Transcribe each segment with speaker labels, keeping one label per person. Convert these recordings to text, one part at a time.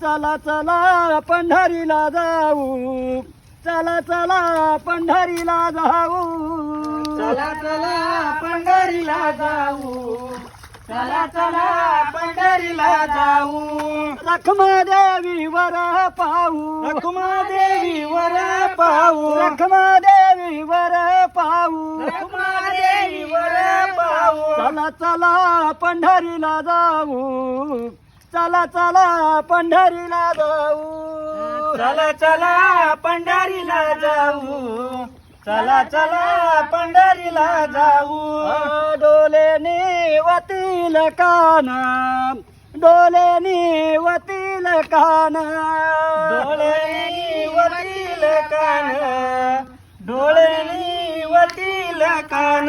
Speaker 1: चला चला पंढरीला जाऊ, चला चला पंढरीला जाऊ,
Speaker 2: चला चला पंढरीला जाऊ, चला चला पंढरीला जाऊ.
Speaker 1: रखमादेवीवर पाहू,
Speaker 2: रखुमादेवीवर पाहू,
Speaker 1: रखमादेवीवर पाहू,
Speaker 2: रखुमादेवीवर पाहू.
Speaker 1: चला चला पंढरीला जाऊ, चला चला पंढरीला जाऊ,
Speaker 2: चला चला पंढरीला जाऊ, चला चला पंढरीला जाऊ.
Speaker 1: डोलेने वतील काना, डोलेने वतील काना,
Speaker 2: डोळ्यांनी वतील कान, डोळ्यांनी वतील कान.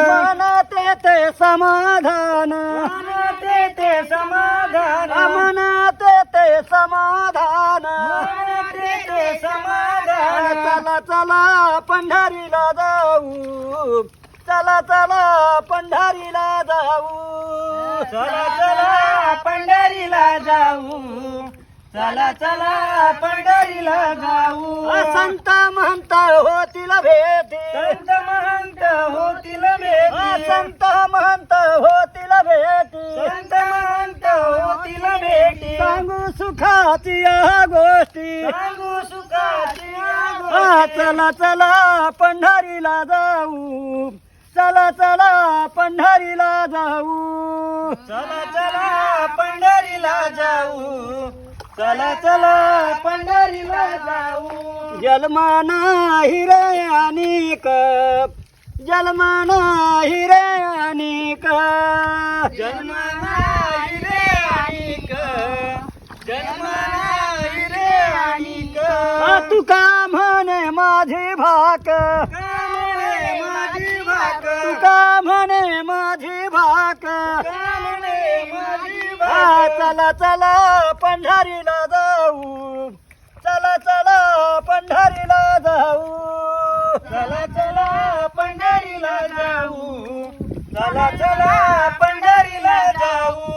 Speaker 1: मनात ते समाधान,
Speaker 2: मनात ते समाधान,
Speaker 1: मनात ते समाधान,
Speaker 2: मनात ते समाधान.
Speaker 1: चला चला पंढरीला जाऊ, चला चला पंढरीला जाऊ,
Speaker 2: चला चला पंढरीला जाऊ, चला चला पंढरीला जाऊ.
Speaker 1: संत महंत होतील भेटी,
Speaker 2: संत महंत होतील भेटी,
Speaker 1: संत महंत होतील भेटी,
Speaker 2: संत महंत होतील भेटी.
Speaker 1: सांगू सुखाची या गोष्टी,
Speaker 2: सांगू सुखाची
Speaker 1: चला चला पंढरीला जाऊ, चला चला पंढरीला जाऊ,
Speaker 2: चला चला पंढरीला जाऊ, चला चला पंढरीला जाऊ.
Speaker 1: जन्मा नाही रे अनेक, जन्मा नाही रे अनेक,
Speaker 2: जन्म नाही रे आणिक, जन्म नाही रे आणिक.
Speaker 1: तुका म्हणे माझी भाक,
Speaker 2: कामणे माझी भाक,
Speaker 1: तुका म्हणे माझी भाक,
Speaker 2: कामणे माझी भाक.
Speaker 1: चला चला पंढरीला जाऊ, चला चला पंढरीला जाऊ,
Speaker 2: चला चला पंढरीला जाऊ, चला चला पंढरीला जाऊ.